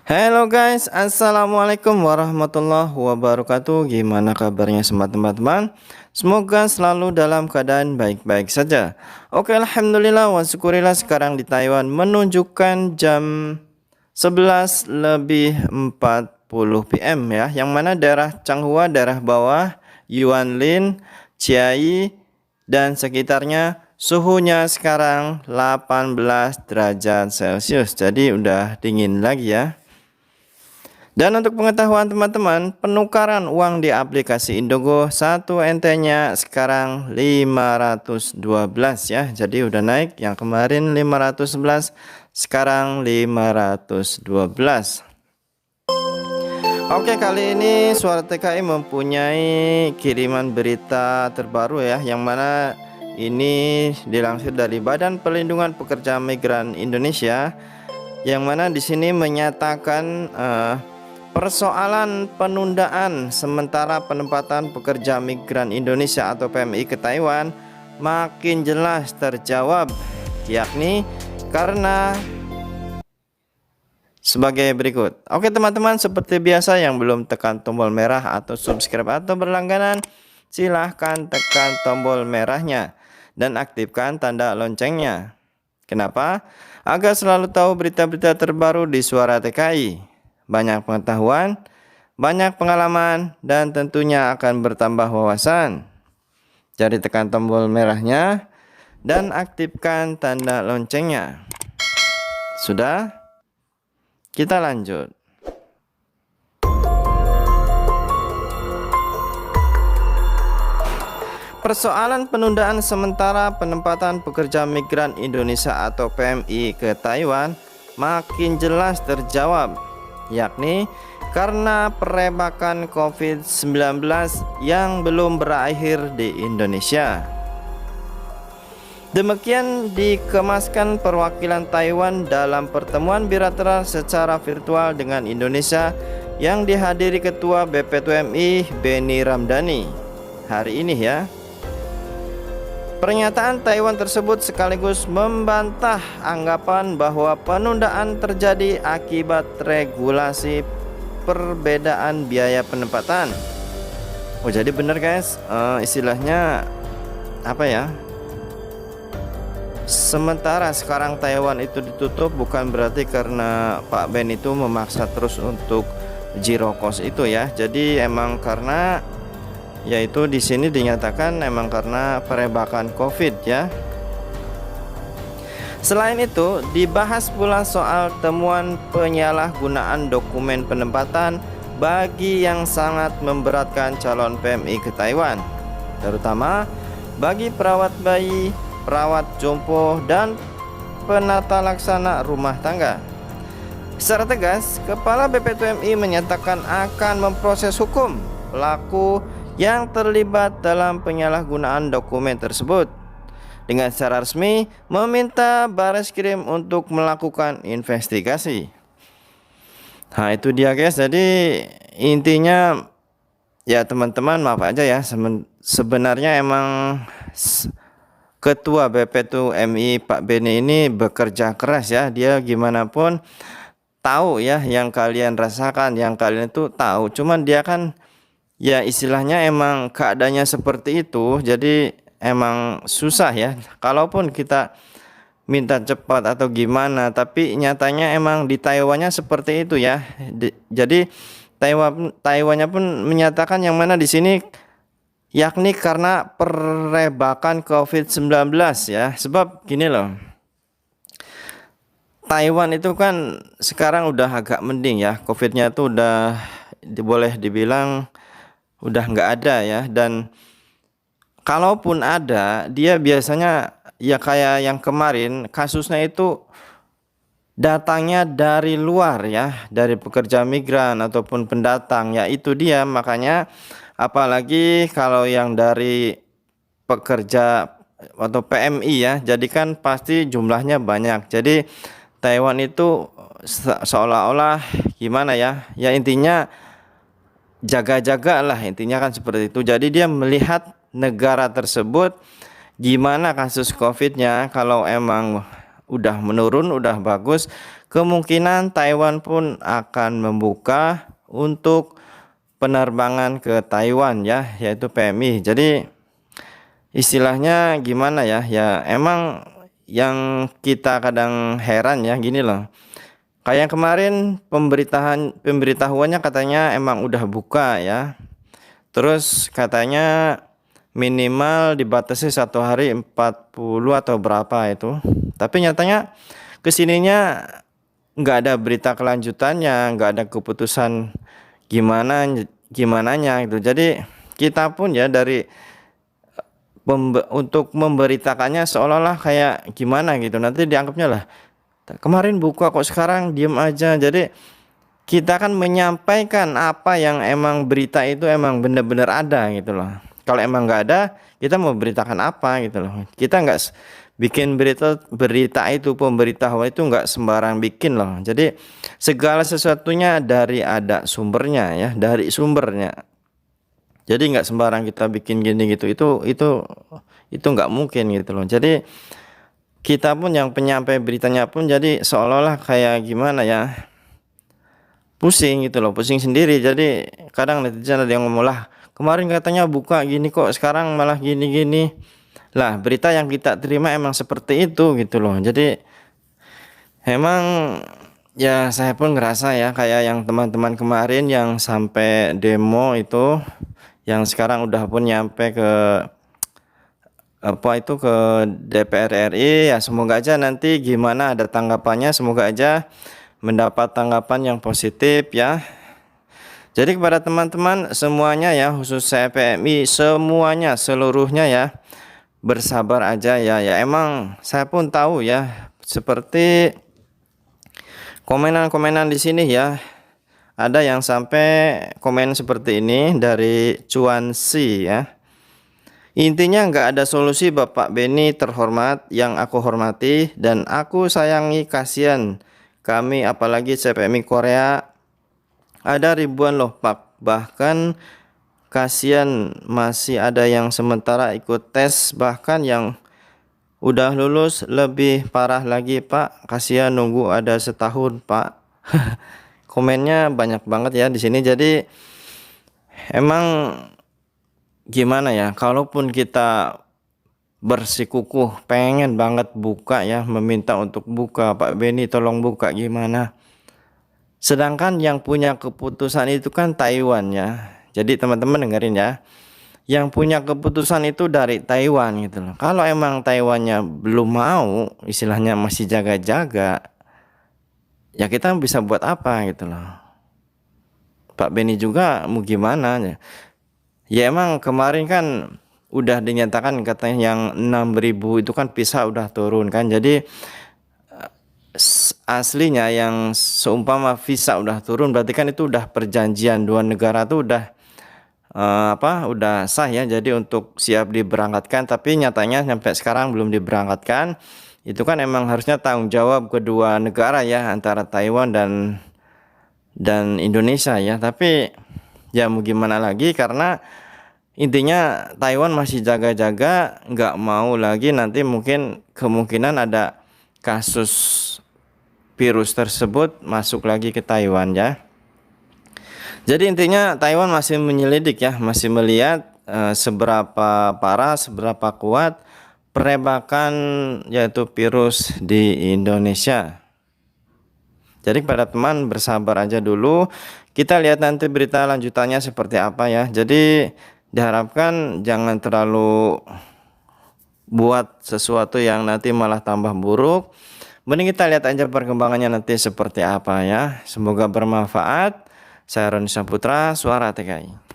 Halo guys, assalamualaikum warahmatullahi wabarakatuh. Gimana kabarnya semua teman-teman? Semoga selalu dalam keadaan baik-baik saja. Oke, alhamdulillah wa syukurillah, sekarang di Taiwan menunjukkan jam 11 lebih 40 PM ya, yang mana daerah Changhua, daerah bawah, Yuanlin, Chiayi dan sekitarnya suhunya sekarang 18 derajat Celcius. Jadi udah dingin lagi ya. Dan untuk pengetahuan teman-teman, penukaran uang di aplikasi Indogo 1 NT-nya sekarang 512 ya. Jadi udah naik, yang kemarin 511, sekarang 512. Oke, kali ini Suara TKI mempunyai kiriman berita terbaru ya, yang mana ini dilansir dari Badan Perlindungan Pekerja Migran Indonesia, yang mana di sini menyatakan persoalan penundaan sementara penempatan pekerja migran Indonesia atau PMI ke Taiwan makin jelas terjawab, yakni karena sebagai berikut. Oke teman-teman, seperti biasa yang belum tekan tombol merah atau subscribe atau berlangganan, silahkan tekan tombol merahnya dan aktifkan tanda loncengnya. Kenapa? Agar selalu tahu berita-berita terbaru di Suara TKI. Banyak pengetahuan, banyak pengalaman, dan tentunya akan bertambah wawasan. Jadi tekan tombol merahnya dan aktifkan tanda loncengnya. Sudah? Kita lanjut. Persoalan penundaan sementara penempatan pekerja migran Indonesia atau PMI ke Taiwan makin jelas terjawab, yakni karena perebakan COVID-19 yang belum berakhir di Indonesia. Demikian dikemaskan perwakilan Taiwan dalam pertemuan bilateral secara virtual dengan Indonesia yang dihadiri Ketua BPTMI Beni Ramdhani hari ini ya. Pernyataan Taiwan tersebut sekaligus membantah anggapan bahwa penundaan terjadi akibat regulasi perbedaan biaya penempatan. Oh, jadi benar guys, istilahnya apa ya? Sementara sekarang Taiwan itu ditutup bukan berarti karena Pak Ben itu memaksa terus untuk zero cost itu ya. Jadi emang karena yaitu di sini dinyatakan emang karena perebakan COVID ya. Selain itu, dibahas pula soal temuan penyalahgunaan dokumen penempatan bagi yang sangat memberatkan calon PMI ke Taiwan, terutama bagi perawat bayi, perawat jompo, dan penata laksana rumah tangga. Secara tegas, Kepala BPTMI menyatakan akan memproses hukum pelaku yang terlibat dalam penyalahgunaan dokumen tersebut dengan secara resmi meminta Bareskrim untuk melakukan investigasi. Nah itu dia guys, jadi intinya ya teman-teman, maaf aja ya, sebenarnya emang Ketua BPTMI Pak Beni ini bekerja keras ya. Dia gimana pun tahu ya yang kalian rasakan, yang kalian itu tahu, cuman dia kan ya istilahnya emang keadaannya seperti itu, jadi emang susah ya. Kalaupun kita minta cepat atau gimana, tapi nyatanya emang di Taiwannya seperti itu ya. Jadi Taiwannya pun menyatakan yang mana di sini yakni karena perebakan COVID-19 ya. Sebab gini loh, Taiwan itu kan sekarang udah agak mending ya, COVID-nya tuh udah boleh dibilang udah nggak ada ya. Dan kalaupun ada, dia biasanya ya kayak yang kemarin kasusnya itu datangnya dari luar ya, dari pekerja migran ataupun pendatang ya. Itu dia, makanya apalagi kalau yang dari pekerja atau PMI ya, jadi kan pasti jumlahnya banyak. Jadi Taiwan itu seolah-olah gimana ya, ya intinya jaga-jaga lah, intinya kan seperti itu. Jadi dia melihat negara tersebut gimana kasus COVID-nya. Kalau emang udah menurun, udah bagus, kemungkinan Taiwan pun akan membuka untuk penerbangan ke Taiwan ya, yaitu PMI. Jadi istilahnya gimana ya? Ya emang yang kita kadang heran ya gini loh. Kayak kemarin pemberitahuannya katanya emang udah buka ya. Terus katanya minimal dibatasi 1 hari 40 atau berapa itu. Tapi nyatanya kesininya nggak ada berita kelanjutannya, nggak ada keputusan gimananya gitu. Jadi kita pun ya dari untuk memberitakannya seolah-olah kayak gimana gitu. Nanti dianggapnya lah kemarin buka kok sekarang diem aja. Jadi kita kan menyampaikan apa yang emang berita itu emang benar-benar ada gitu loh. Kalau emang nggak ada, kita mau beritakan apa gitu loh. Kita nggak bikin berita itu, pemberitahuan itu nggak sembarang bikin loh. Jadi segala sesuatunya dari ada sumbernya ya, dari sumbernya. Jadi nggak sembarang kita bikin gini gitu. Itu nggak mungkin gitu loh. Jadi kita pun yang penyampai beritanya pun jadi seolah-olah kayak gimana ya, pusing gitu loh, pusing sendiri. Jadi kadang netizen ada yang ngomong lah kemarin katanya buka gini kok sekarang malah gini-gini. Lah berita yang kita terima emang seperti itu gitu loh. Jadi emang ya saya pun ngerasa ya kayak yang teman-teman kemarin yang sampai demo itu, yang sekarang udah pun nyampe ke ke DPR RI ya, semoga aja nanti gimana ada tanggapannya, semoga aja mendapat tanggapan yang positif ya. Jadi kepada teman-teman semuanya ya, khusus saya PMI semuanya seluruhnya ya, bersabar aja ya. Ya emang saya pun tahu ya, seperti komenan-komenan di sini ya, ada yang sampai komen seperti ini dari Cuan Si ya. Intinya nggak ada solusi Bapak Beni terhormat yang aku hormati dan aku sayangi, kasihan kami apalagi CPMI Korea. Ada ribuan loh Pak, bahkan kasihan masih ada yang sementara ikut tes, bahkan yang udah lulus lebih parah lagi Pak, kasihan nunggu ada setahun Pak. Komennya banyak banget ya di sini. Jadi emang gimana ya, kalaupun kita bersikukuh pengen banget buka ya, meminta untuk buka, Pak Beni tolong buka gimana, sedangkan yang punya keputusan itu kan Taiwan ya. Jadi teman-teman dengerin ya, yang punya keputusan itu dari Taiwan gitu loh. Kalau emang Taiwannya belum mau, istilahnya masih jaga-jaga, ya kita bisa buat apa gitu loh. Pak Beni juga mau gimana ya. Ya emang kemarin kan udah dinyatakan katanya yang 6.000 itu kan visa udah turun kan. Jadi aslinya yang seumpama visa udah turun berarti kan itu udah perjanjian dua negara tuh udah udah sah ya. Jadi untuk siap diberangkatkan, tapi nyatanya sampai sekarang belum diberangkatkan. Itu kan emang harusnya tanggung jawab kedua negara ya, antara Taiwan dan Indonesia ya. Tapi ya mau gimana lagi, karena intinya Taiwan masih jaga-jaga, nggak mau lagi nanti mungkin kemungkinan ada kasus virus tersebut masuk lagi ke Taiwan ya. Jadi intinya Taiwan masih menyelidik ya, masih melihat seberapa parah, seberapa kuat perebakan yaitu virus di Indonesia. Jadi pada teman bersabar aja dulu, kita lihat nanti berita lanjutannya seperti apa ya. Jadi diharapkan jangan terlalu buat sesuatu yang nanti malah tambah buruk. Mending kita lihat aja perkembangannya nanti seperti apa ya. Semoga bermanfaat. Saya Roni Saputra, Suara TKI.